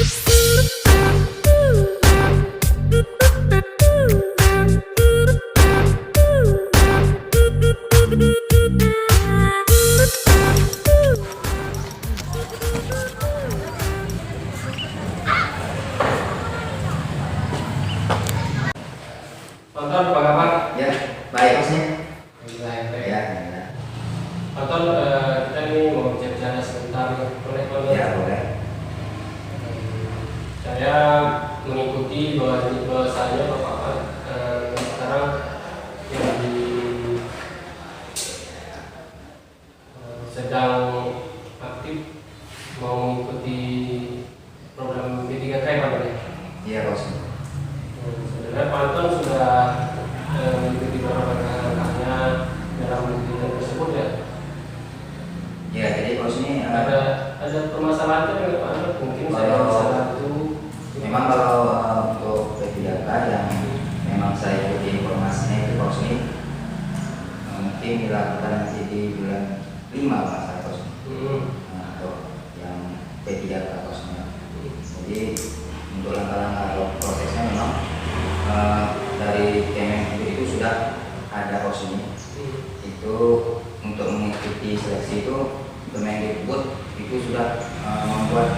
Tonton apa kabar? Ya, baik bosnya. Baik. Ya, Tonton, kita nih mau bicara sebentar, boleh? ya boleh. Saya mengikuti bahwasanya Bapak sekarang yang sedang aktif mau mengikuti program P3K Pak ya? Iya bosnya. Sebenarnya Pak Anton sudah mengikuti beberapa langkahnya dalam kegiatan tersebut ya. Ya, jadi bosnya Ada permasalahan yang Pak Anton mungkin saya Kalau- bisa bantu. memang kalau untuk P3K yang memang saya ikuti informasinya itu bosnya mungkin dilakukan nanti di bulan 5 masa bosnya. Untuk yang P3K bosnya. Jadi untuk langkah-langkah atau prosesnya memang dari Kementerian itu sudah ada bosnya. Itu untuk mengikuti seleksi itu Kemendikbud itu sudah membuat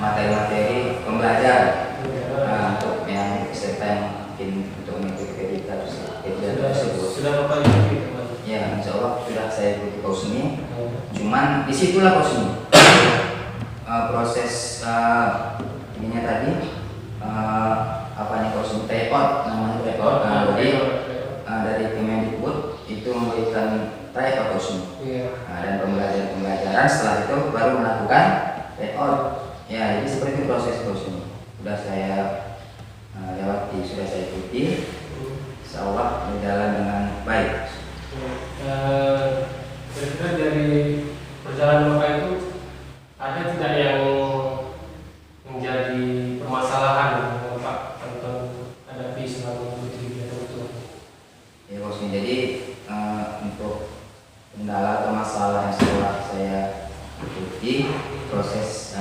materi-materi pembelajaran untuk yang peserta yang mungkin untuk mengikuti P3K tersebut. Sudah Bapak ikuti Pak? Ya, insya Allah sudah saya ikuti bosnya. Cuman disitulah bosnya proses ininya tadi apa nih bosnya tryout namanya tryout. Jadi dari Kemendikbud itu memberikan tryout bosnya. Iya. Dan pembelajaran setelah itu baru melakukan tryout. Ya, jadi seperti itu proses bosnya. Sudah saya lewati, sudah saya ikuti. Insya Allah berjalan dengan baik. Kira-kira dari perjalanan Bapak itu ada tidak yang menjadi permasalahan yang Pak Anton hadapi selama mengikuti kegiatan itu? Ya bosnya, jadi untuk kendala atau masalah yang setelah saya ikuti proses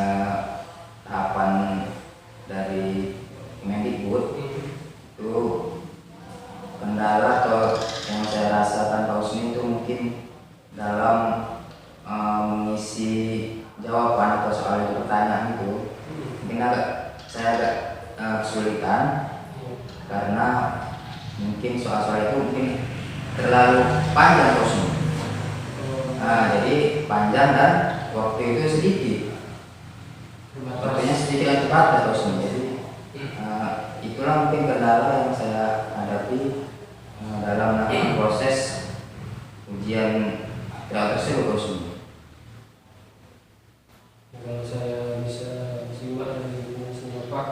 tahapan dari Kemendikbud itu kendala atau yang saya rasakan bosnya itu mungkin dalam mengisi jawaban atau soal itu pertanyaan itu mungkin saya agak kesulitan karena mungkin soal-soal itu mungkin terlalu panjang bosnya. Jadi panjang dan waktu itu sedikit, waktunya sedikit dan cepat ya bosnya. Jadi itulah mungkin kendala yang saya hadapi dalam proses ujian tersebut bosnya. Kalau saya bisa simak dari penjelasan Bapak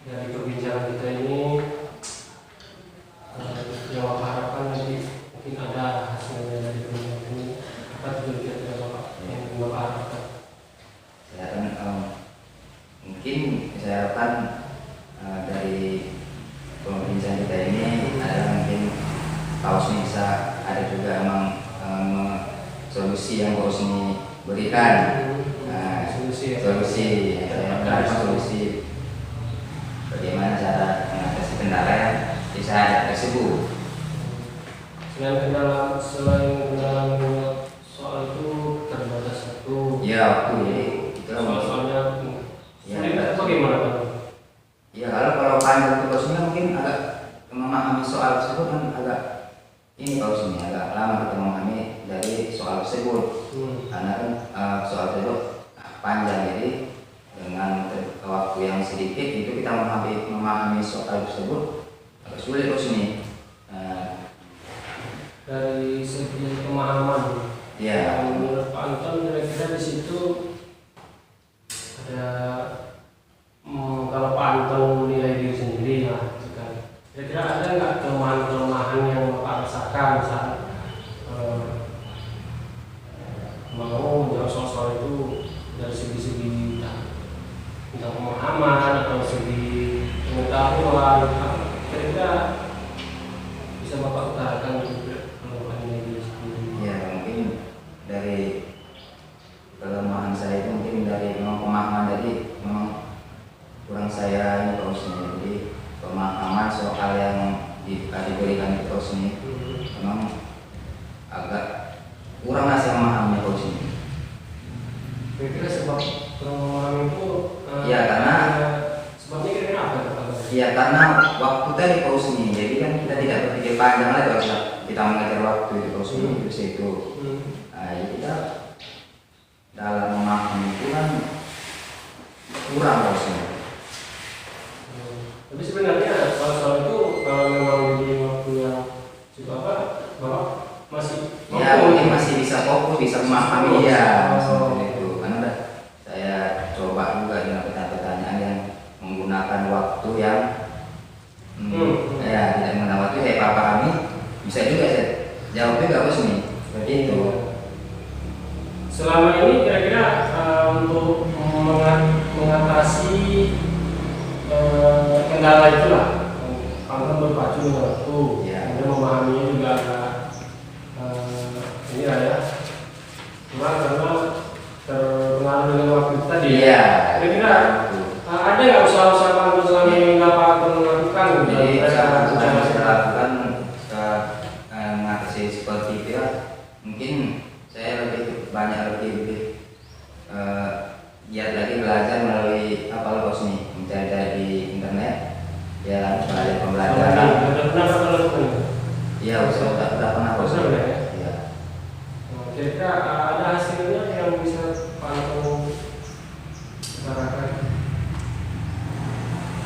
dari perbincangan kita ini, yang Bapak harapkan nanti mungkin ada hasilnya dari perbincangan ini. Apa tujuan kira-kira Bapak yang Bapak harapkan? Saya kan mungkin saya harapkan dari pembicaraan kita ini adalah mungkin kaosnya bisa ada juga emang solusi yang kaosnya berikan. Solusi ya? Solusi yang saya harapkan solusi bagaimana cara mengatasi kendala yang bisa ada tersebut. Selain kendala mengingat soal itu terbatas satu. Ya waktu jadi itulah Soalnya Ya, sulit itu bagaimana Pak? ya kalau panjang itu bosnya mungkin agak memahami soal tersebut kan agak ini bosnya agak lama kita memahami dari soal tersebut karena kan soal tersebut panjang, jadi dengan waktu yang sedikit itu kita memahami soal tersebut agak sulit bosnya. Dari segi pemahaman, Ya, menurut Pak Anton kira-kira di situ ada kalau Pak Anton menilai diri sendiri ya, kira-kira ada nggak kelemahan-kelemahan yang Bapak rasakan saat mau menjawab soal-soal itu dari segi-segi entah pemahaman atau segi pengetahuan, kira-kira bisa Bapak utarakan juga kelemahan diri sendiri? ya mungkin dari tadi Pak Usni. Jadi kan kita tidak berpikir panjang lagi kalau kita mengejar waktu itu Pak Usni terus itu. Nah, jadi kita dalam memahami itu kan kurang Pak Usni. Tapi sebenarnya soal itu kalau memang di waktu yang cukup bahwa masih ya mungkin masih bisa fokus, bisa memahami ya seperti itu. Karena udah saya coba juga dengan pertanyaan yang menggunakan waktu yang ya tidak menggunakan waktu saya pahami, bisa juga saya jawab juga Bos nih seperti itu. Selama ini kira-kira untuk mengatasi kendala itulah, kan berpacu dengan waktu, kemudian memahaminya juga ini lah ya. Cuma karena terpengaruh dengan waktu tadi. Iya. Kira-kira ada nggak usaha-usaha Pantun selama ini nggak Pantun melakukan? Jadi usaha yang saya lakukan mengatasi seperti itu ya. Mungkin saya lebih giat lagi belajar melalui apa Bos nih, mencari di internet ya, belajar pembelajaran. Sudah pernah melakukan? Iya, sudah pernah Bos. Ya. Kira-kira ada hasilnya yang bisa Pantun utarakan?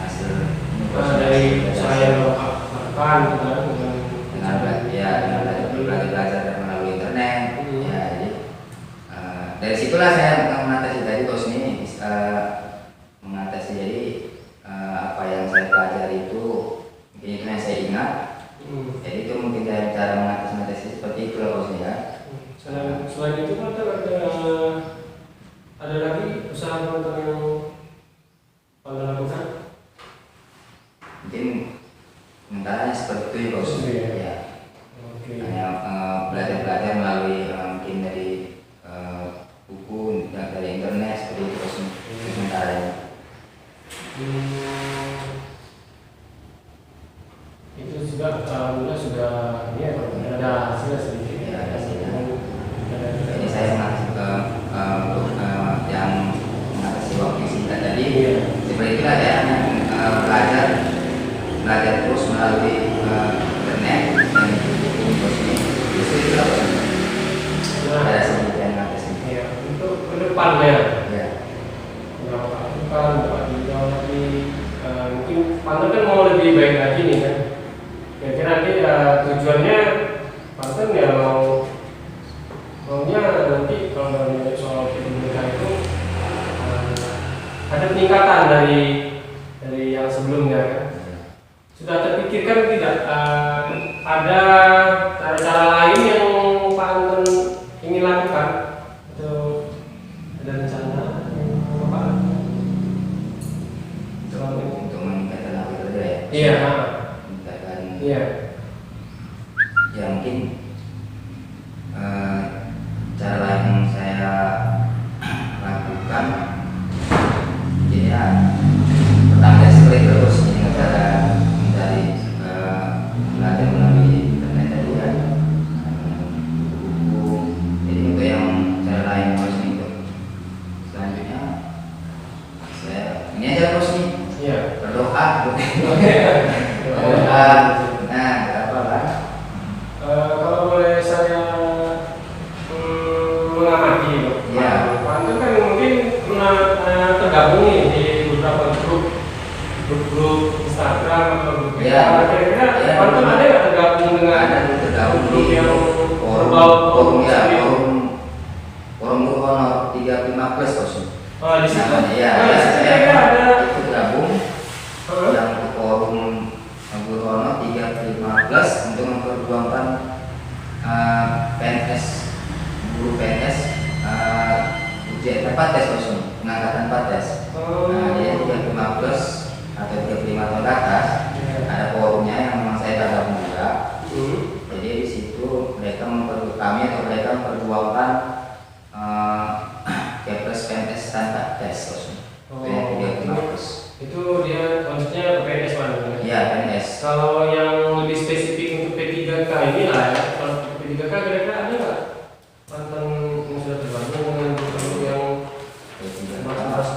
Hasil Dari saya lakukan dengan belajar melalui internet. Ya, jadi dari situlah saya mengatasi tadi Bos ini mengatasi jadi apa yang saya pelajari itu mungkin itu yang saya ingat. Jadi itu mungkin cara mengatasi seperti itu lah Bos ya. Selain itu kan ada lagi usaha Pantun yang Pantun lakukan? Mungkin sementara seperti itu ya Bos. Ya. Hanya belajar melalui mungkin dari buku, dari internet seperti itu Bos sementara ini. Itu juga alhamdulillah sudah ya ada hasilnya sedikit. Ya, ada hasilnya. Jadi saya untuk yang mengatasi waktu singkat tadi seperti itulah ya, belajar terus melalui internet dan buku Bos ini. Justru itu ada sedikit yang mengatasi. Ya, untuk kedepannya. Ya. Mungkin Pantun kan mau lebih baik lagi nih kan. Kira-kira nanti tujuannya Pantun ya maunya nanti kalau dari soal pendidikan itu ada peningkatan dari yang sebelumnya kan. Sudah terpikirkan tidak ada cara-cara lain yang Pantun ingin lakukan atau ada rencana apa? Untuk meningkatkan apa itu ya? Iya. Meningkatkan. Iya. Ya mungkin cara lain yang saya lakukan ya pertama seperti terus dengan cara mencari belajar melalui internet tadi ya, buku. Jadi untuk yang cara lain Bos itu selanjutnya saya ini aja Bos nih. Iya. Berdoa. Nah apa lah? Kalau boleh saya mengamati, Ya. Pantun kan mungkin pernah tergabung nih di beberapa grup Instagram atau grup Ya. Kira-kira Ya. Pantun ada nggak tergabung dengan grup yang berbau forum Guru Honor 35 plus Bos. di situ? Ya, Kira-kira ada itu gabung yang forum Guru Honor 35 plus untuk memperjuangkan PNS, guru PNS ujian tes Bos, pengangkatan tes. Nah, jadi 35 plus atau 35 tahun ke atas ada forumnya yang memang saya gabung juga. Jadi di situ kami memperjuangkan Kepres PNS tanpa tes Bos. Itu yang 35 plus. Itu dia maksudnya PNS mana? Iya, PNS. Kalau yang lebih spesifik untuk P3K ini lah ya, kalau P3K kira-kira ada nggak Pantun yang sudah tergabung dengan grup yang belum ada Bos.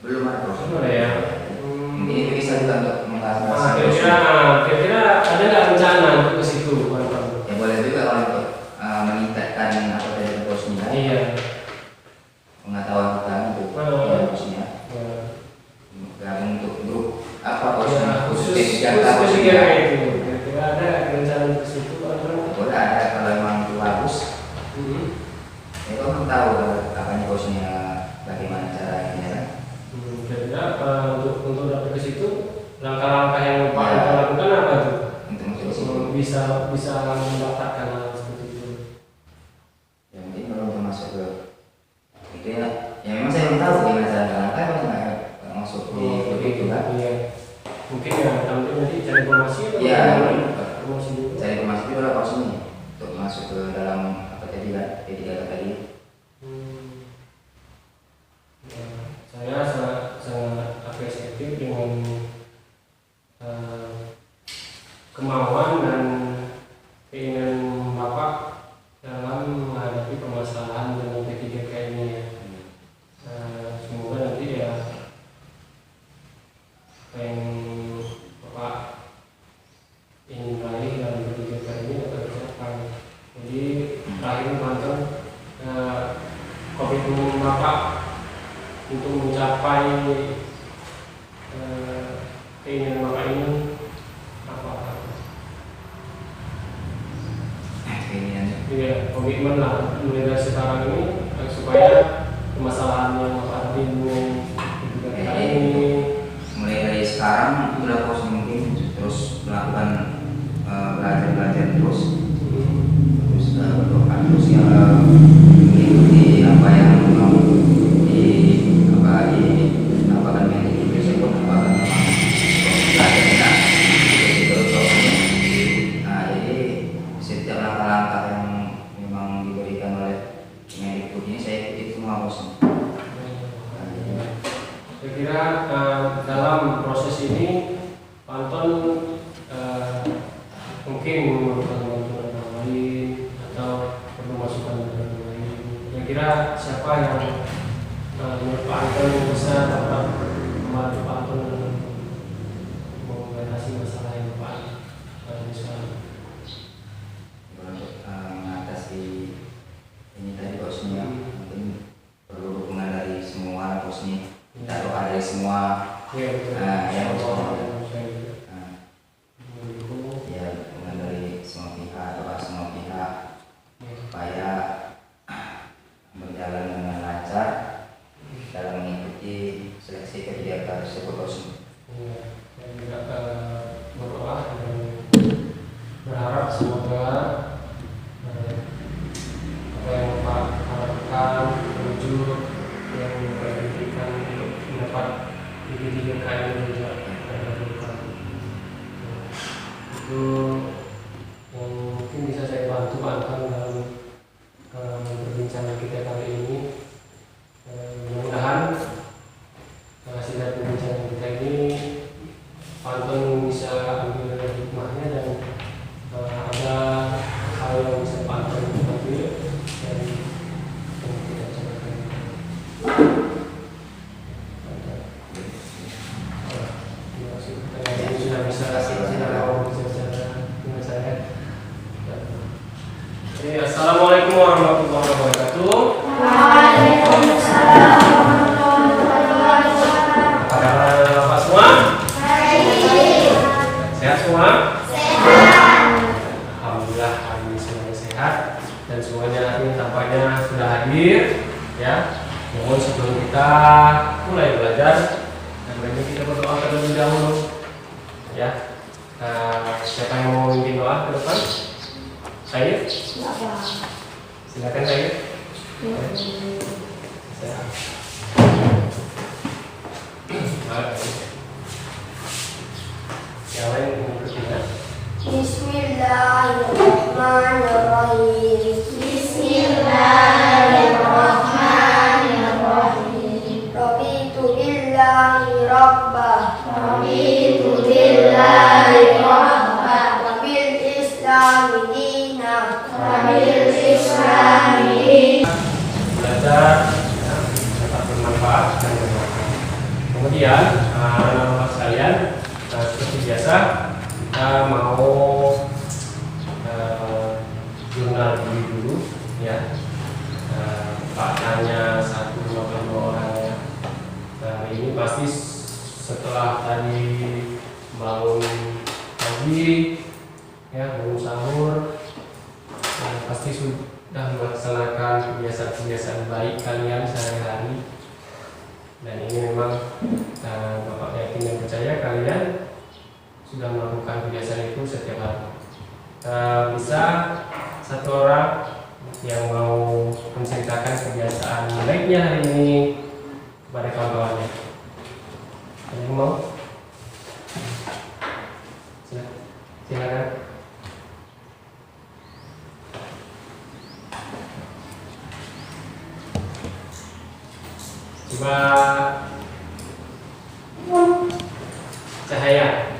belum ada ya? Ini meningkatkan apa tadi bosnya. Iya. Pengetahuan kita untuk ya, bosnya. Gabung untuk grup apa bosnya khusus P3K bosnya. Itu. Kira-kira ada rencana ke situ atau? Boleh ada kalau memang itu bagus. Ya kamu tahu apanya bosnya bagaimana caranya ya. Kira-kira untuk dapat ke situ langkah-langkah yang Pak Anton lakukan apa tuh? Untuk bisa mendapatkan hal seperti itu. Ya mungkin kalau masuk ke itu ya memang saya belum tahu gimana cara langkah kalau nggak masuk di grup itu kan. Iya. Mungkin ya nanti cari informasi atau iya informasi dulu. cari informasi dulu lah bosnya untuk masuk ke dalam apa tadi kan P3K tadi. Ya, saya sangat apresiatif dengan kemauan dan keinginan Bapak dalam menghadapi permasalahan dengan P3K ini ya. Semoga nanti ya yang Bapak ingin raih dalam P3K ini dapat tercapai. Jadi terakhir Anton, komitmen Bapak untuk mencapai keinginan Bapak ini apa? Iya, komitmen lah mulai dari sekarang ini supaya permasalahan yang Bapak bingung ini mulai dari sekarang udah bos mungkin terus melakukan belajar terus berdoa terus ya mengikuti apa yang mau dilakukan yang besok apakan belajar kita terus. Nah jadi setiap langkah-langkah yang memang diberikan oleh Kemendikbud ini saya ikuti semua bos. Saya kira dalam proses ini Pak Anton mungkin memerlukan bantuan orang lain atau perlu masukan dari orang lain. Kira-kira siapa yang menurut Pak Anton yang bisa dapat membantu Pak Anton dalam mengatasi masalah yang Pak Anton sekarang? Untuk mengatasi ini tadi bosnya mungkin perlu dukungan dari semua bosnya, minta doa dari semua. Ya, betul. Ya bosnya. Ya, dukungan dari semua pihak, doa semua pihak supaya berjalan dengan lancar dalam mengikuti seleksi P3K tersebut bosnya. Saya juga berdoa dan berharap semoga apa yang Pak harapkan terwujud, yang Bapak berikan untuk mendapat P3K ini juga terwujud. Itu yang mungkin bisa saya bantu Pak Anton dalam perbincangan kita kali ini. Mudah-mudahan hasil dari perbincangan kita ini Pak Anton bisa ambil hikmahnya dan ada hal yang bisa Pak Anton ambil dan kita cobakan. Terima kasih. Sudah bisa dengan saya. Assalamualaikum warahmatullahi wabarakatuh. Waalaikumsalam warahmatullahi wabarakatuh. Apa kabar Bapak semua? Baik. Sehat semua? Sehat. Alhamdulillah hari ini semuanya sehat dan semuanya hari ini tampaknya sudah hadir ya. Namun sebelum kita mulai belajar, sebaiknya kita berdoa terlebih dahulu ya. Siapa yang mau memimpin doa ke depan? Saya? Silakan saya. Yang lain mengikuti. Bismillahirrahmanirrahim. Bismillahirrahmanirrahim. Raditu billahi rabbah. Raditu billahi rabbah. Wa bil islami dinah. Wa bil islami dinah. Belajar dapat bermanfaat dan bermanfaat. Kemudian anak-anak sekalian, seperti biasa kita mau pasti setelah tadi bangun pagi, ya bangun sahur, pasti sudah melaksanakan kebiasaan-kebiasaan baik kalian sehari-hari. Dan ini memang Bapak yakin dan percaya kalian sudah melakukan kebiasaan itu setiap hari. Bisa satu orang yang mau menceritakan kebiasaan baiknya hari ini kepada kawan-kawannya. Ada yang mau? Silakan. Coba Cahaya.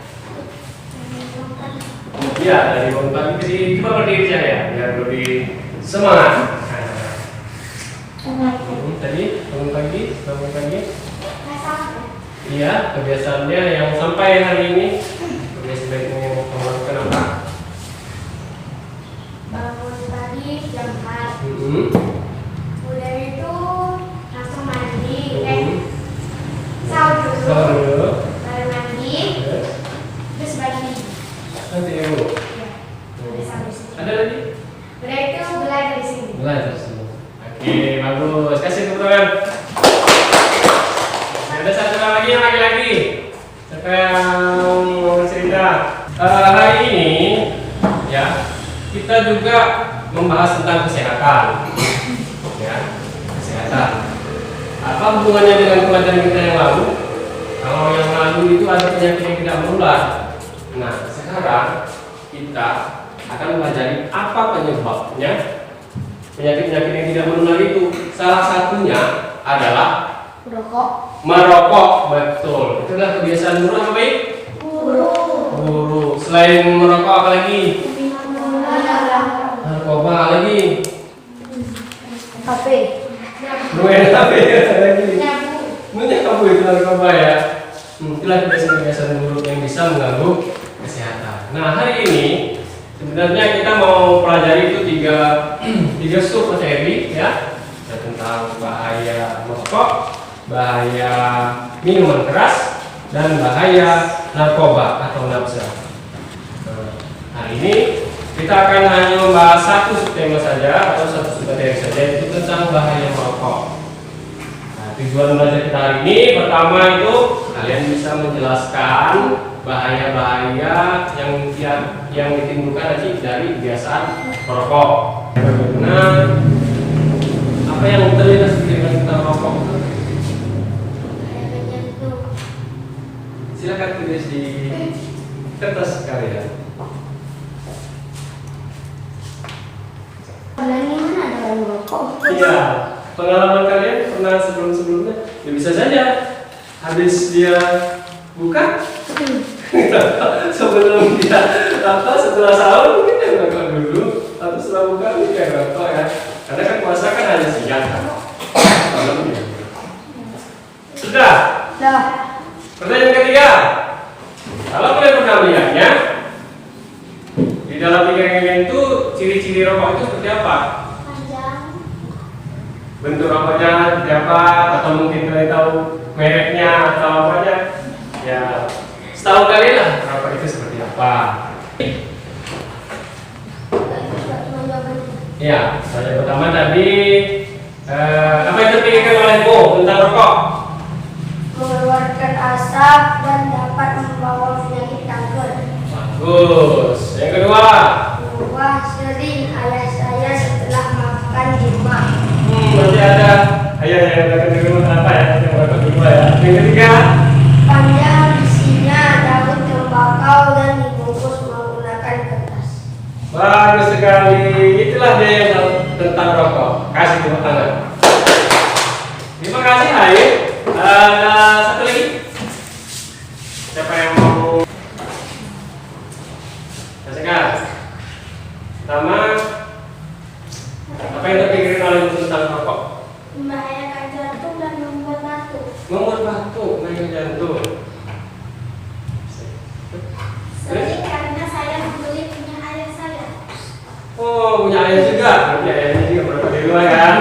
Iya, dari bangun pagi ke sini coba berdiri Cahaya biar lebih semangat. Tadi bangun pagi. Iya, kebiasaannya yang sampai hari ini kebiasaan baiknya yang kamu lakukan apa? Bangun pagi jam 4. Udah itu langsung mandi, sahur dulu, baru mandi, terus bagi. Nanti ibu. Ya, udah sampai sini. Ada lagi? Udah itu belajar di sini. Belajar sini. Oke, bagus. Kasih tepuk tangan. Ada satu lagi yang lagi-lagi. Siapa yang mau cerita? Hari ini ya kita juga membahas tentang kesehatan. Ya, kesehatan. Apa hubungannya dengan pelajaran kita yang lalu? Kalau yang lalu itu ada penyakit yang tidak menular. Nah, sekarang kita akan mempelajari apa penyebabnya penyakit-penyakit yang tidak menular itu. Salah satunya adalah merokok. Betul. Itulah kebiasaan buruk apa baik? Buruk. Selain merokok apa lagi? Narkoba lagi. Kafe. Main HP lagi. Menyapu itu narkoba ya. Itulah kebiasaan-kebiasaan buruk yang bisa mengganggu kesehatan. Nah, hari ini sebenarnya kita mau pelajari itu tiga sub materi ya. Ada tentang bahaya merokok, bahaya minuman keras, dan bahaya narkoba atau nafsa. Nah, hari ini kita akan hanya membahas satu subtema saja atau satu submateri saja, yaitu tentang bahaya merokok. Nah, tujuan belajar kita hari ini pertama itu kalian bisa menjelaskan bahaya-bahaya yang ditimbulkan nanti dari kebiasaan merokok. Bagaimana apa yang terlintas di pikiran tentang merokok? Silakan tulis di kertas kalian. Kalian ini mana ada orang merokok? Iya, pengalaman kalian pernah sebelum-sebelumnya? Ya bisa saja habis dia buka sebelum dia setelah sahur mungkin dia merokok dulu, atau setelah buka mungkin dia merokok ya. Karena kan puasa kan hanya siang kan. Malamnya. Sudah. Pertanyaan ketiga, kalau kalian pernah melihatnya, di dalam pikiran itu ciri-ciri rokok itu seperti apa? Panjang. Bentuk rokoknya seperti apa? Atau mungkin kalian tahu mereknya atau apanya? Ya, setahu kalian lah rokok itu seperti apa. Ya, yang pertama tadi apa yang terpikirkan olehmu tentang rokok? Mengeluarkan asap dan dapat membawa penyakit kanker. Bagus. Yang kedua? Sering ayah saya setelah makan di rumah. Masih ada ayah yang makan di rumah apa ya? Yang makan di rumah ya. Yang ketiga? Panjang isinya daun tembakau dan dibungkus menggunakan kertas. Bagus sekali. Itulah dia yang tentang rokok. Kasih tepuk tangan. Terima kasih Ayu. Satu lagi. Siapa yang mau? Kasihkan. Pertama, apa yang terpikirin oleh tentang rokok? Membahayakan jantung dan membuat batuk. Membuat batuk, naik jantung. Sering karena saya membeli punya ayah saya. Oh, punya ayah juga. Berarti ayahnya juga merokok di rumah kan?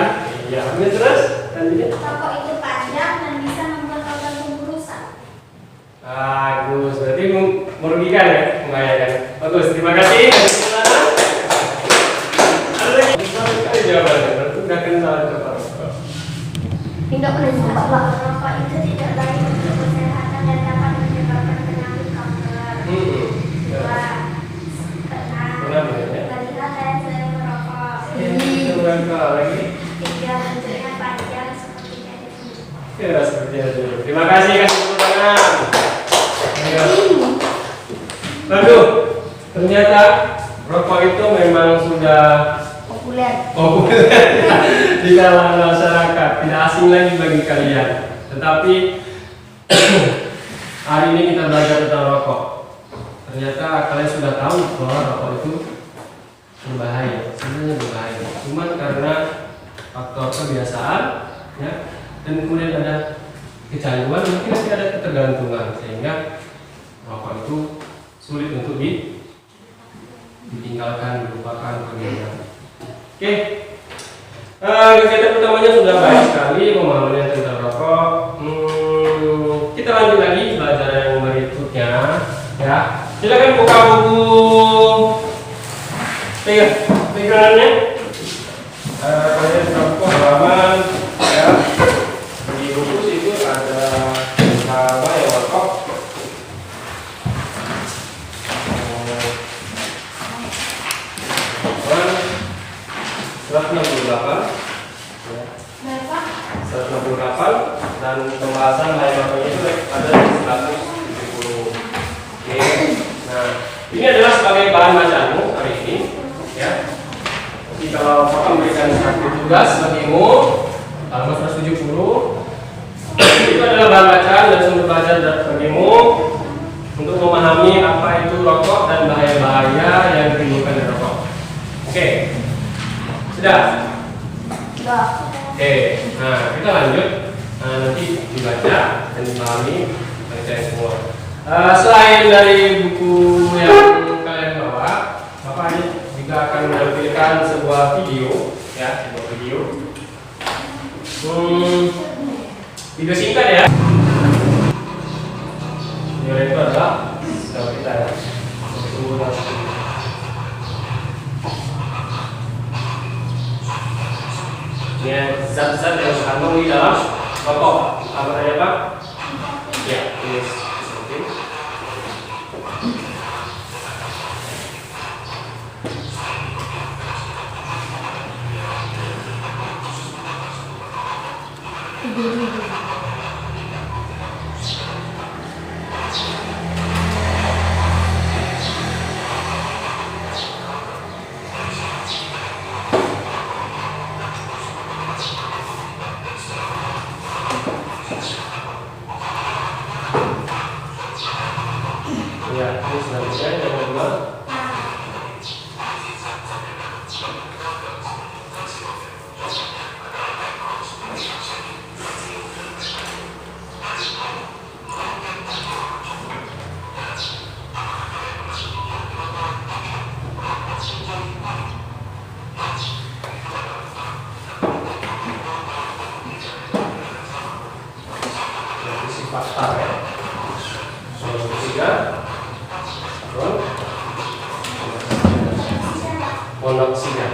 Iya. Terus? Lanjutnya. Rokok itu panjang dan bisa membuat organ tubuh rusak. Bagus, terima kasih. Ada lagi? Bagus sekali jawabannya. Berarti udah kenal coba rokok. Tidak mencoba merokok itu tidak baik untuk kesehatan dan dapat menyebabkan penyakit kanker. Dua, Pernah ya? terlihat saya sering merokok. Kita berangkat lagi. Tiga, bentuknya panjang seperti jari. Ya, seperti itu. Terima kasih, kasih tepuk tangan. Ayo. Aduh, ternyata rokok itu memang sudah populer di kalangan masyarakat, tidak asing lagi bagi kalian. Tetapi hari ini kita belajar tentang rokok. Ternyata kalian sudah tahu bahwa rokok itu berbahaya, sebenarnya berbahaya. Cuman karena faktor kebiasaan, ya, dan kemudian ada kecanduan, mungkin nanti ada ketergantungan sehingga rokok itu sulit untuk ditinggalkan, dilupakan, kemudian. Oke, kegiatan pertamanya sudah baik sekali pemahamannya tentang rokok. Kita lanjut lagi belajar yang berikutnya, ya. Silakan buka buku pegangannya. Kalian buka halaman, ya. Di buku itu ada apa ya rokok. 168 ya. 168 dan pembahasan lain makanya itu ada di 170. Oke. Nah, ini adalah sebagai bahan bacaanmu hari ini, ya. Jadi kalau Bapak memberikan satu tugas bagimu halaman 170 itu adalah bahan bacaan dan sumber belajar bagimu untuk memahami apa itu rokok dan bahaya-bahaya yang ditimbulkan dari rokok. Oke. Sudah? Oke, nah kita lanjut. Nanti dibaca dan dipahami kalian semua. Selain dari buku yang kalian bawa, Bapak juga akan menampilkan sebuah video, ya, sebuah video. Video singkat ya. Video itu adalah kita ya. Ini zat-zat yang terkandung di dalam rokok. Apa namanya Pak? Ya, ini seperti ini. Ya, ini selanjutnya yang kedua. Sifat tar ya. Yang ketiga. Monoksida.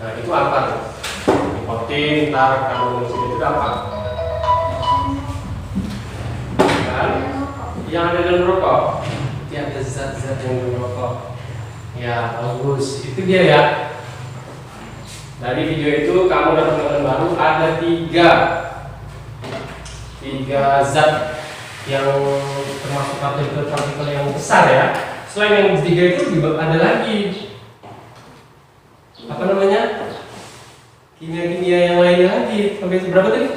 Nah, itu apa tuh? Nikotin, tar, monoksida itu apa? Yang ada dalam rokok, dia ada zat-zat yang dalam rokok. Ya, bagus. Itu dia ya. Dari video itu kamu dapat teman baru ada tiga zat yang termasuk partikel yang besar ya. Selain yang tiga itu juga ada lagi apa namanya kimia-kimia yang lainnya lagi. Sampai berapa tadi?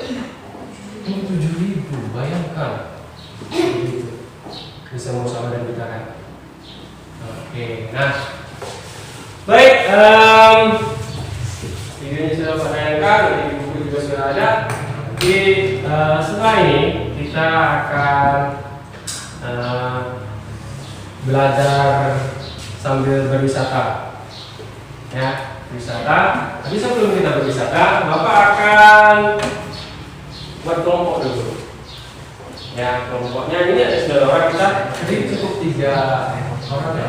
7.000. Bayangkan. Bisa mau sama dan kita kan. Oke, nah baik, videonya sudah saya tayangkan, di buku juga sudah ada. Jadi setelah ini kita akan belajar sambil berwisata, ya, wisata. Tapi sebelum kita berwisata, Bapak akan buat kelompok dulu. Ya, kelompoknya ini ada 9 orang, kita jadi cukup 3 orang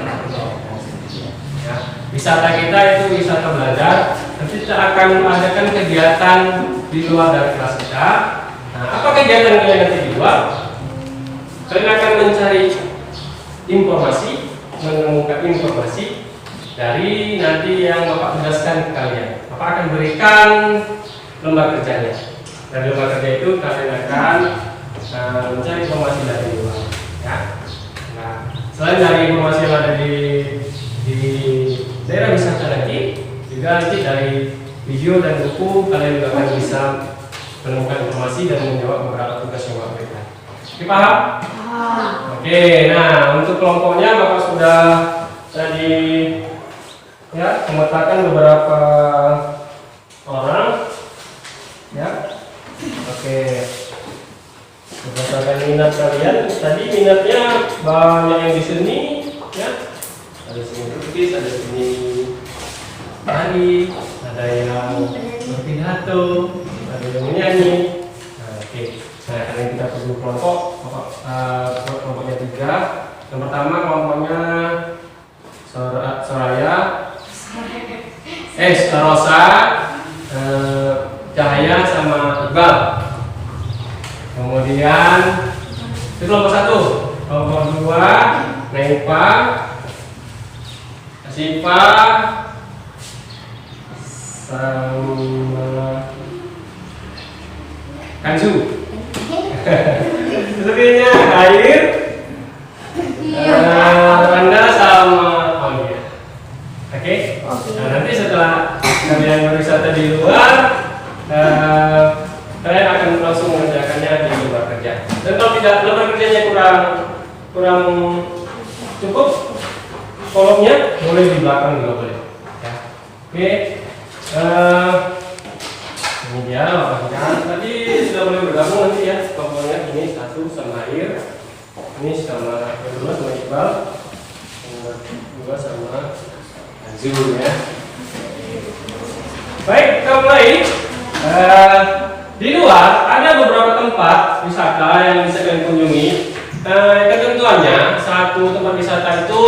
ya. Wisata kita itu wisata belajar. Nanti kita akan mengadakan kegiatan di luar dari kelas kita. Nah, apa kegiatan kalian nanti di luar? Kalian akan mencari informasi, menemukan informasi dari nanti yang Bapak tugaskan ke kalian. Bapak akan berikan lembar kerjanya. Dari lembar kerja itu kalian akan mencari informasi dari luar. Ya. Nah, selain dari informasi yang ada di daerah wisata nanti, juga nanti dari video dan buku kalian juga akan bisa menemukan informasi dan menjawab beberapa tugas yang Bapak berikan. Oke, paham? Oke, nah untuk kelompoknya Bapak sudah tadi ya memetakan beberapa orang, ya. Oke, berdasarkan minat kalian, tadi minatnya banyak yang di seni, ya. Ada seni lukis, ada seni tari, ada yang berpidato, ada yang menyanyi. Nah, oke. Nah, karena kita perlu kelompok, kelompoknya 3. Yang pertama kelompoknya Soraya, Rosa, Cahaya sama Iqbal. Kemudian itu kelompok 1. Kelompok 2 Naipa, Sipa, sama Kansu. Selebihnya Air, Anda sama Olia. Oke? Nah, nanti setelah kalian berwisata di luar, kalian akan langsung mengerjakannya di luar kerja. Dan kalau tidak, luar kerjanya kurang cukup, kolomnya boleh di belakang juga boleh. Ya. Oke. Ini dia lapangnya. Tadi sudah boleh bergabung nanti ya. Pokoknya ini 1 sama Air, ini sama kedua sama Iqbal, yang kedua sama Azul ya. Baik, kita mulai. Di luar ada beberapa tempat wisata yang bisa kalian kunjungi. Ketentuannya, satu tempat wisata itu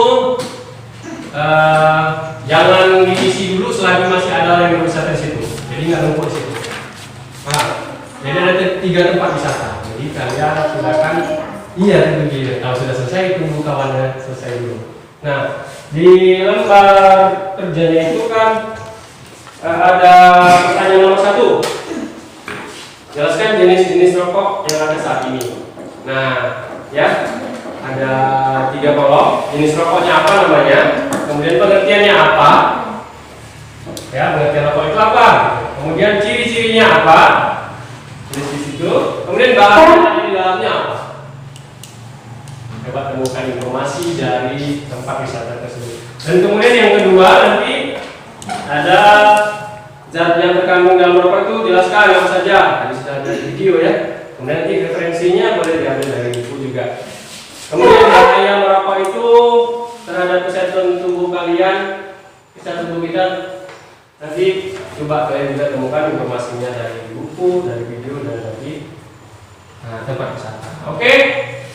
jangan diisi dulu selagi masih ada orang yang berwisata di situ. Jadi nggak numpuk di situ. Jadi ada 3 tempat wisata. Jadi kalian silakan, iya begitu. Kalau sudah selesai, tunggu kawannya selesai dulu. Nah, di lembar kerjanya itu kan ada pertanyaan nomor 1. Jelaskan jenis-jenis rokok yang ada saat ini. Nah, ya, ada 3 kolom. Jenis rokoknya apa namanya? Kemudian pengertiannya apa? Ya, pengertian rokok itu apa? Kemudian ciri-cirinya apa? Tulis di situ. Kemudian bahan yang ada di dalamnya apa? Coba temukan informasi dari tempat wisata tersebut. Dan kemudian yang kedua nanti ada zat yang terkandung dalam rokok itu jelaskan apa saja. Tadi sudah ada video ya. Kemudian nanti referensinya boleh diambil dari buku juga. Kemudian bahaya merokok itu terhadap kesehatan tubuh kalian, kesehatan tubuh kita. Nanti coba kalian juga temukan informasinya dari buku, dari video, dan dari tempat wisata. Oke,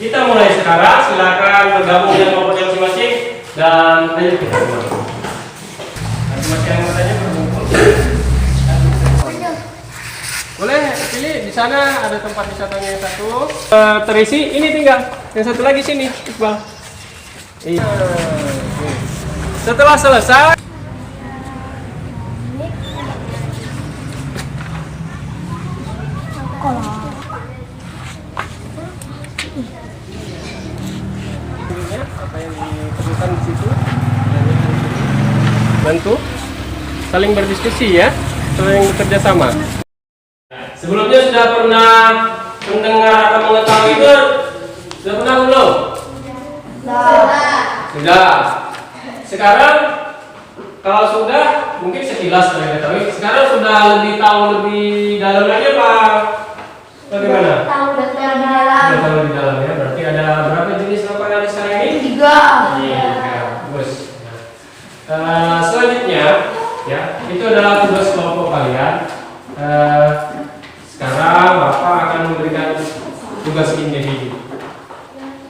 kita mulai sekarang. Silakan bergabung dengan kelompoknya masing-masing dan ayo kita mulai. Masing-masing yang bertanya berkumpul. Boleh pilih di sana ada tempat wisatanya yang 1 terisi. Ini tinggal yang 1 lagi sini, Iqbal. Iya. Setelah selesai. Apa yang diperlukan di situ? Bantu, saling berdiskusi ya, saling bekerja sama. Sebelumnya sudah pernah mendengar atau mengetahui itu? Sudah pernah belum? Sudah. Sekarang kalau sudah mungkin sekilas kalian ketahui. Sekarang sudah lebih tahu lebih dalam lagi apa? Bagaimana? Tahu detail di dalam. Sudah tahu di dalam ya. Berarti ada berapa jenis rokok yang ada sekarang ini? 3. Iya, bagus. Selanjutnya, ya, itu adalah tugas kelompok kalian. Sekarang Bapak akan memberikan tugas individu.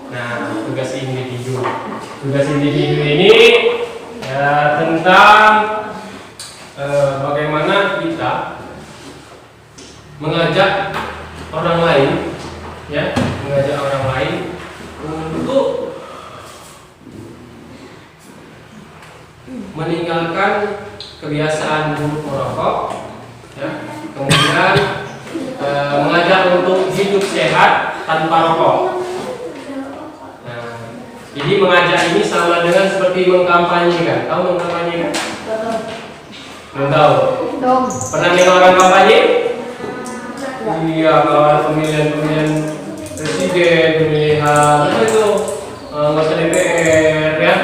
Nah, tugas individu. Tugas individu ini ya, tentang bagaimana kita mengajak orang lain, ya, mengajak orang lain untuk meninggalkan kebiasaan buruk merokok, ya, kemudian mengajak untuk hidup sehat tanpa rokok. Nah, jadi mengajak ini sama dengan seperti mengkampanyekan. Tahu mengkampanyekan? Belum tahu. Pernah dengar orang kampanye? Iya, kalau ada pemilihan presiden, pemilihan apa itu, anggota DPR, ya,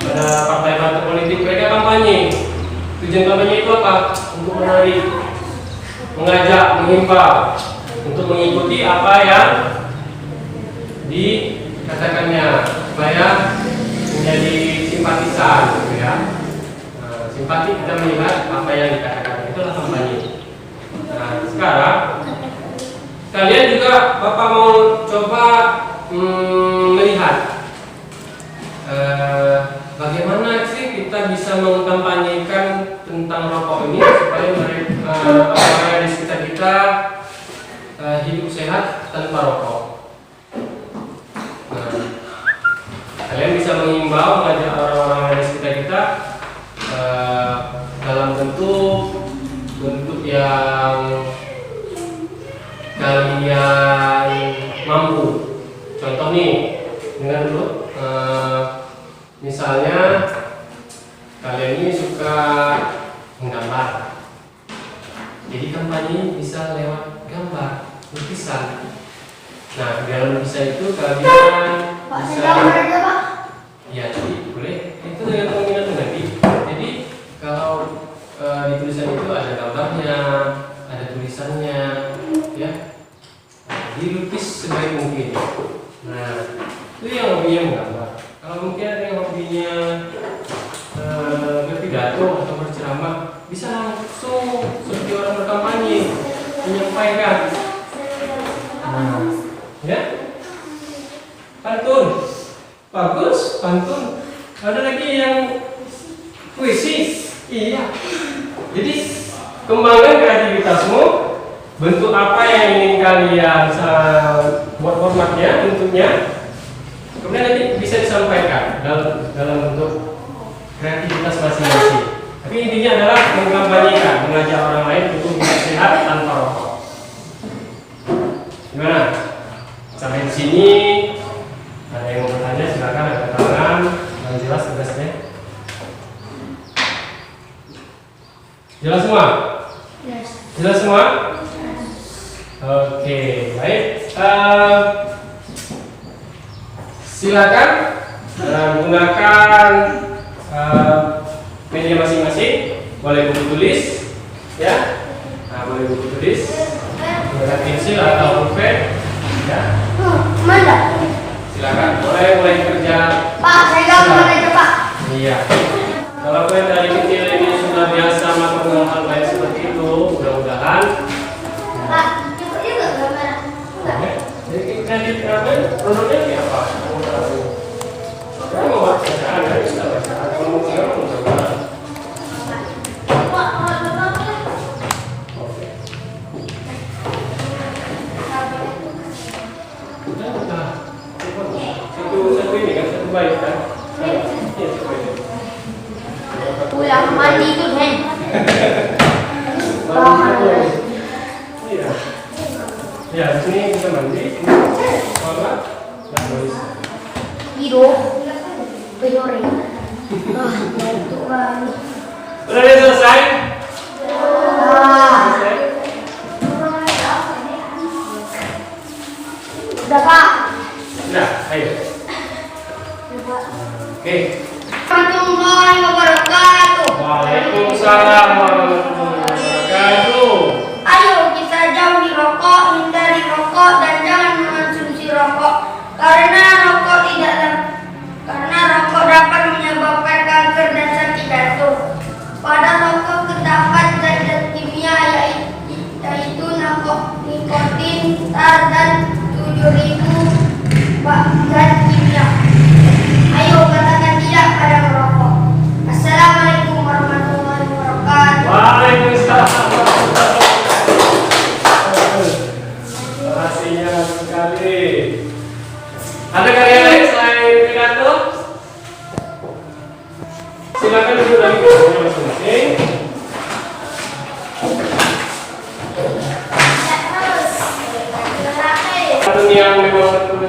ada partai-partai politik, mereka kampanye. Tujuan kampanye itu apa? Untuk menarik, mengajak, menghimbau untuk mengikuti apa yang dikatakannya supaya menjadi simpatisan, gitu ya. Simpati kita melihat apa yang dikatakan, itulah kampanye. Nah, sekarang kalian juga Bapak mau coba melihat bagaimana sih kita bisa mengkampanyekan tentang rokok ini supaya mereka orang di sekitar kita hidup sehat tanpa rokok. Nah, kalian bisa mengimbau mengajak orang-orang di sekitar kita dalam bentuk yang kalian mampu. Contoh nih, dengar dulu. Misalnya kalian ini suka menggambar, jadi kampanye bisa lewat gambar, lukisan. Nah, di dalam lukisan itu kalian bisa, ya, jadi boleh. Itu dengan minat nanti. Jadi kalau di tulisan itu ada gambarnya, ada tulisannya, ya. Dilukis sebaik mungkin. Nah, itu yang hobinya menggambar. Kalau mungkin ada yang hobinya berpidato atau berceramah, bisa langsung seperti orang berkampanye menyampaikan. Nah, ya, pantun, bagus, pantun. Ada lagi yang puisi, iya. Jadi kembangkan kreativitasmu. Bentuk apa yang ingin kalian buat formatnya, bentuknya, kemudian nanti bisa disampaikan dalam bentuk kreativitas masing-masing. Tapi intinya adalah mengkampanyekan, mengajak orang lain untuk hidup sehat tanpa rokok. Gimana? Sampai di sini ada yang mau bertanya, silakan angkat tangan. Yang jelas tugasnya. Jelas semua? Jelas semua? Oke, baik. Silakan gunakan media masing-masing. Boleh buku tulis, ya. Nah, boleh buku tulis, menggunakan pensil atau pulpen, ya. Mana? Silakan. Mulai kerja. Pak, saya gambar aja, Pak. Iya. Kalau kalian dari kecil ini sudah biasa melakukan hal lain seperti itu, mudah-mudahan. Pak, coba juga gambar. Jadi kredit kami produknya kayak apa? Kamu mau baca bacaan, ya bisa bacaan. Kalau mau sekarang mau coba. Oke. Udah. Satu ini kan, satu baik kan? Iya, satu baik. Pulang mandi itu, Hen. Iya. Ya, di sini kita mandi. Sholat, dan bisa. Tidur. Bedore. Itu kan. Udah selesai? Selesai? Udah, Pak. Udah, ayo. Oke. Warahmatullahi wabarakatuh. Waalaikumsalam warahmatullahi wabarakatuh. Ayo kita jauhi rokok, hindari rokok.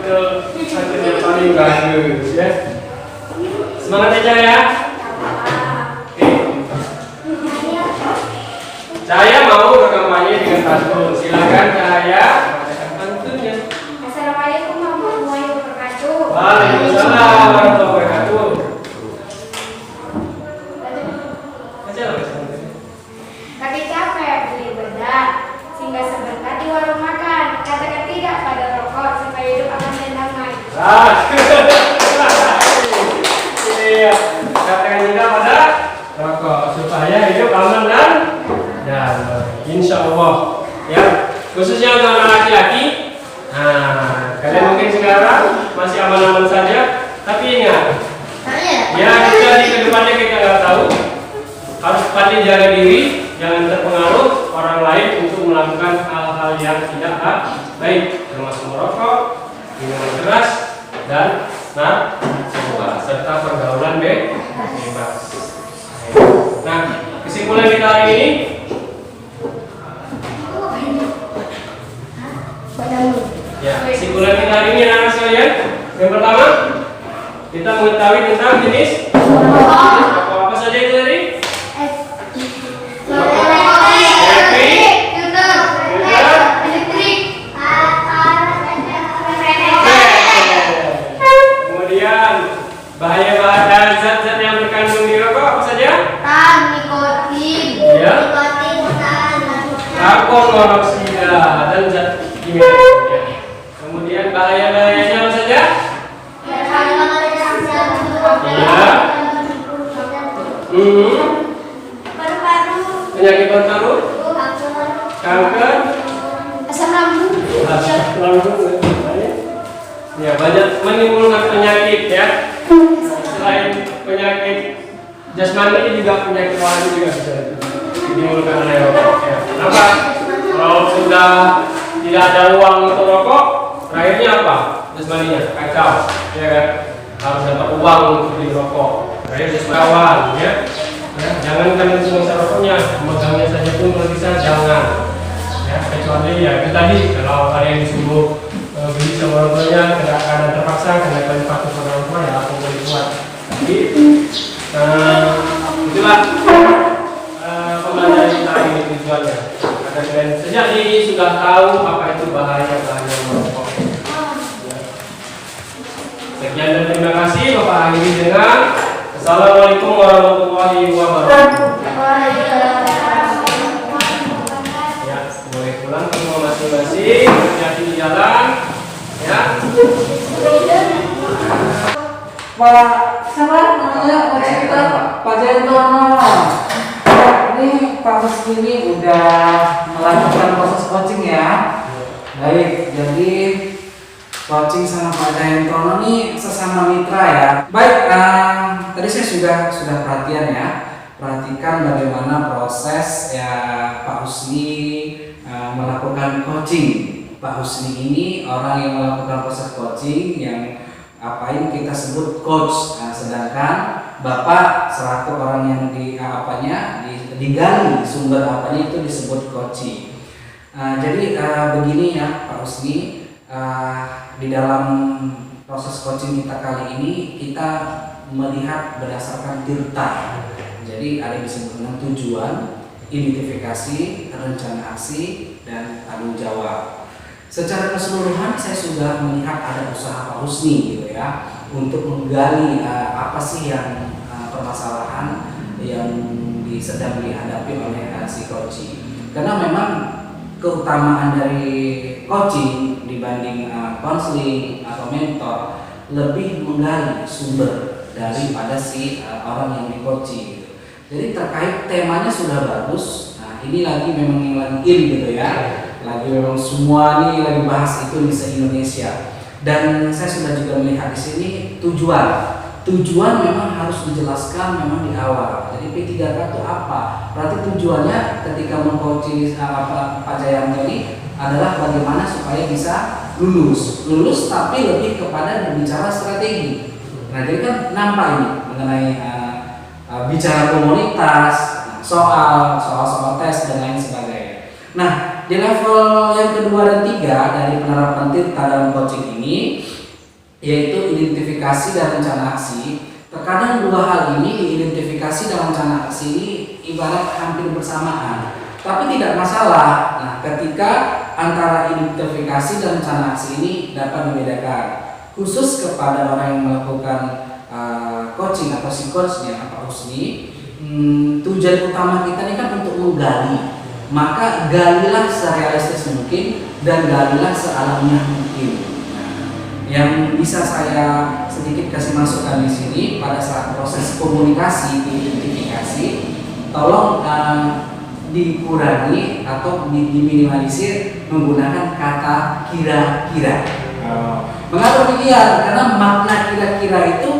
betul atlet yang paling bagus ya. Semangat aja ya. Oke. Cahaya mau berkampanye dengan pantun. Silakan Cahaya bacakan pantunnya. Assalamualaikum warahmatullahi wabarakatuh. Waalaikumsalam warahmatullahi wabarakatuh. Baca lah, baca. Kaki capek beli bedak, singgah sebentar di warung makan. Katakan tidak pada rokok supaya hidup aman dan damai. Iya, katakan tidak pada rokok supaya hidup aman dan damai. Insya Allah. Ya, khususnya untuk anak laki-laki. Nah, kalian mungkin sekarang masih aman-aman saja, tapi ingat, ya kita di kedepannya kita nggak tahu. Harus pandai jaga diri, jangan terpengaruh orang lain untuk melakukan hal-hal yang tidak baik, termasuk merokok, minuman keras, dan narkoba serta pergaulan bebas. Nah, kesimpulan kita hari ini, ya, kesimpulan kita hari ini anak sekalian, yang pertama kita mengetahui tentang jenis rokok apa saja itu tadi. Kemudian bahaya-bahaya zat-zat yang terkandung di rokok apa saja? Nikotin. Ya. Karbon monoksida dan zat kimia. Ya. Kemudian bahaya-bahayanya apa saja? Ya. Penyakit paru-paru, kanker, asam lambung. Ya, banyak menimbulkan penyakit ya. Selain penyakit jasmani juga penyakit rohani juga bisa ditimbulkan oleh rokok. Ya. Kenapa? Kalau sudah tidak ada uang untuk rokok, terakhirnya apa? Jasmaninya kacau, ya kan? Harus dapat uang untuk beli rokok. Terakhir jasmani ya. Jangan kalian selesai rokoknya, memegangnya saja pun kalau bisa jangan. Ya, kecuali ya itu tadi kalau kalian disuruh beli sama orang tuanya keadaan terpaksa karena kalian patuh pada orang tua ya aku boleh buat. Jadi itulah pembelajaran kita ini tujuannya. Agar kalian sejak dini sudah tahu apa itu bahaya merokok. Ya. Sekian dan terima kasih. Bapak akhiri dengan Assalamualaikum warahmatullahi wabarakatuh. Ya, boleh pulang ke rumah masing-masing, hati-hati di jalan. Ya. Pak, siapa namanya? Pak Cipta, Pak Jentono. Ini Pak Meski ini udah melakukan proses coaching ya. Baik, jadi coaching sama Pak Jentono ini sesama mitra ya. Baik, tadi saya sudah perhatian ya. Perhatikan bagaimana proses ya Pak Husni melakukan coaching. Pak Husni ini orang yang melakukan proses coaching yang apa kita sebut coach, sedangkan Bapak selaku orang yang digali sumber apanya itu disebut coaching. Jadi begini ya Pak Husni, di dalam proses coaching kita kali ini kita melihat berdasarkan tirta. Jadi ada disebut dengan tujuan, identifikasi, rencana aksi, dan tanggung jawab. Secara keseluruhan saya sudah melihat ada usaha Pak Husni gitu ya untuk menggali apa sih yang permasalahan yang sedang dihadapi oleh si coaching. Karena memang keutamaan dari coaching dibanding konseling atau mentor lebih menggali sumber daripada si orang yang di coaching gitu. Jadi terkait temanya sudah bagus. Nah, ini lagi memang yang lagi in gitu ya. Lagi memang semua nih lagi bahas itu di se-Indonesia. Dan saya sudah juga melihat di sini tujuan memang harus dijelaskan memang di awal. Jadi P3K itu apa? Berarti tujuannya ketika mengcoaching Pak Jayanto ini adalah bagaimana supaya bisa lulus tapi lebih kepada berbicara strategi. Nah, jadi kan nampak ini mengenai bicara komunitas, soal tes dan lain sebagainya. Nah, di level yang kedua dan tiga dari penerapan tirta dalam coaching ini yaitu identifikasi dan rencana aksi. Terkadang dua hal ini, identifikasi dan rencana aksi ini ibarat hampir bersamaan, tapi tidak masalah. Nah, ketika antara identifikasi dan rencana aksi ini dapat dibedakan, khusus kepada orang yang melakukan coaching atau si coachnya Pak Husni, tujuan utama kita ini kan untuk menggali, maka galilah serealistis mungkin dan galilah sealamiah mungkin. Yang bisa saya sedikit kasih masukan di sini pada saat proses komunikasi identifikasi, tolong dikurangi atau diminimalisir menggunakan kata kira-kira. Mengapa demikian? Karena makna kira-kira itu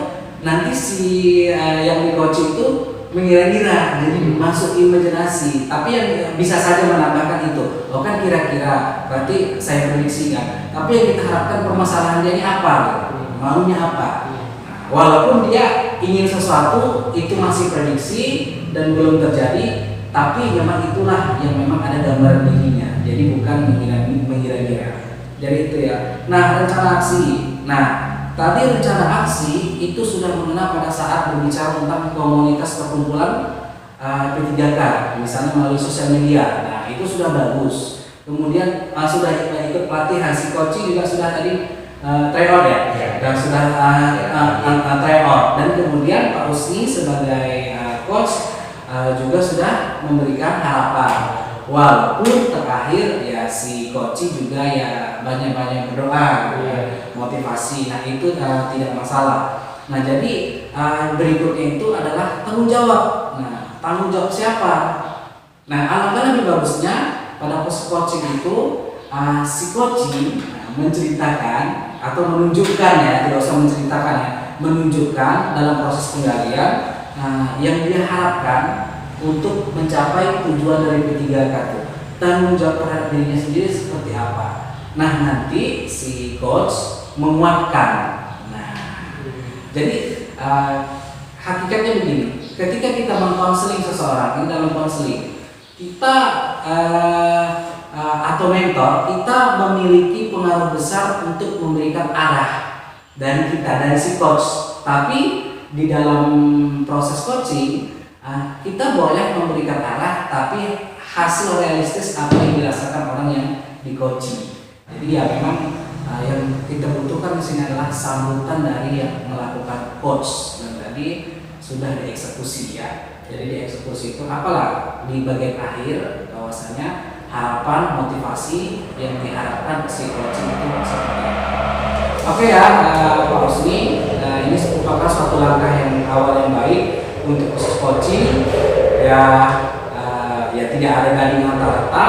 nanti si yang di coaching itu mengira-ngira, jadi masuk imajinasi. Tapi yang bisa saja menambahkan itu, oh kan kira-kira, berarti saya prediksi kan. Tapi yang kita harapkan permasalahan dia ini apa, maunya apa. Walaupun dia ingin sesuatu itu masih prediksi dan belum terjadi, tapi memang itulah yang memang ada gambaran dirinya. Jadi bukan mengira-ngira. Jadi itu ya. Nah, rencana aksi. Nah, tadi rencana aksi itu sudah mengenal pada saat berbicara tentang komunitas perkumpulan P3K, misalnya melalui sosial media. Nah, itu sudah bagus. Kemudian sudah ikut pelatihan, si coaching juga sudah tadi tryout ya, dan sudah tryout. Dan kemudian Pak Husni sebagai coach juga sudah memberikan harapan. Walaupun terakhir ya si coaching juga ya banyak-banyak berdoa, motivasi. Nah itu tidak masalah. Nah jadi berikutnya itu adalah tanggung jawab. Nah tanggung jawab siapa? Nah alangkah lebih bagusnya pada proses coaching itu si coaching menceritakan atau menunjukkan ya, tidak usah menceritakan ya, menunjukkan dalam proses penggalian yang dia harapkan untuk mencapai tujuan dari P3K itu. Tanggung jawab terhadap dirinya sendiri seperti apa. Nah nanti si coach menguatkan. Nah jadi hakikatnya begini, ketika kita mengkonseling seseorang, ini dalam konseling kita atau mentor, kita memiliki pengaruh besar untuk memberikan arah dari kita, dari si coach. Tapi di dalam proses coaching kita boleh memberikan arah, tapi hasil realistis apa yang dirasakan orang yang di coaching. Jadi ya memang yang kita butuhkan di sini adalah sambutan dari yang melakukan coach, dan tadi sudah dieksekusi ya. Jadi dieksekusi itu apalah di bagian akhir bahwasanya harapan, motivasi yang diharapkan si coaching itu seperti apa. Oke ya Pak Husni, ini merupakan suatu langkah yang awal yang baik untuk proses coaching ya. Ya tidak ada gading rata-rata.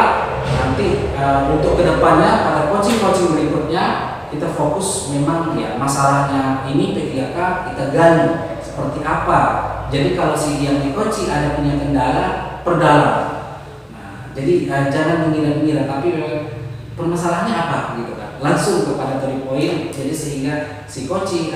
Nanti untuk kedepannya pada coaching berikutnya kita fokus memang ya masalahnya ini P3K kita gali seperti apa. Jadi kalau si yang di coaching ada punya kendala, perdalam. Nah, jadi jangan mengira-ngira, tapi permasalahannya apa gitu kan. Langsung kepada to the point. Jadi sehingga si coaching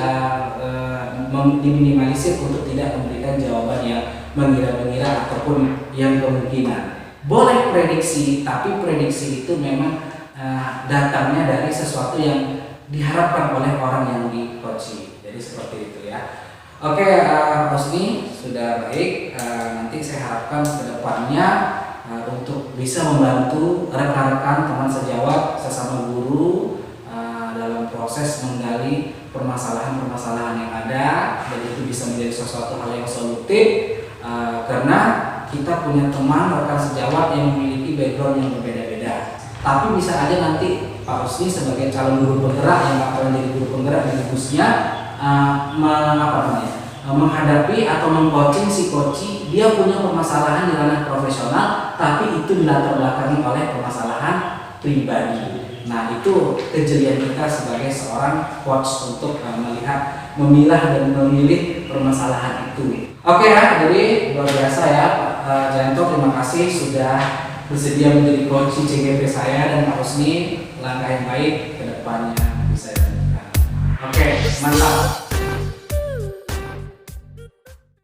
diminimalisir untuk tidak memberikan jawaban yang mengira-mengira ataupun yang kemungkinan. Boleh prediksi, tapi prediksi itu memang datangnya dari sesuatu yang diharapkan oleh orang yang di coaching. Jadi seperti itu ya. Oke, Husni sudah baik. Nanti saya harapkan kedepannya untuk bisa membantu rekan-rekan teman sejawat sesama guru dalam proses menggali permasalahan-permasalahan yang ada, dan itu bisa menjadi sesuatu hal yang solutif karena kita punya teman rekan sejawat yang memiliki background yang berbeda-beda. Tapi bisa aja nanti Pak Husni sebagai calon guru penggerak yang akan menjadi guru penggerak di kampusnya menghadapi atau mengcoaching si coaching, dia punya permasalahan di ranah profesional, tapi itu dilatar belakangi oleh permasalahan pribadi. Nah itu kejelian kita sebagai seorang coach untuk melihat, memilah dan memilih permasalahan itu. Oke ya, jadi luar biasa ya Pak Janto, terima kasih sudah bersedia menjadi coach CGP saya, dan Pak Husni langkah yang baik ke depannya bisa dilakukan. Oke, mantap.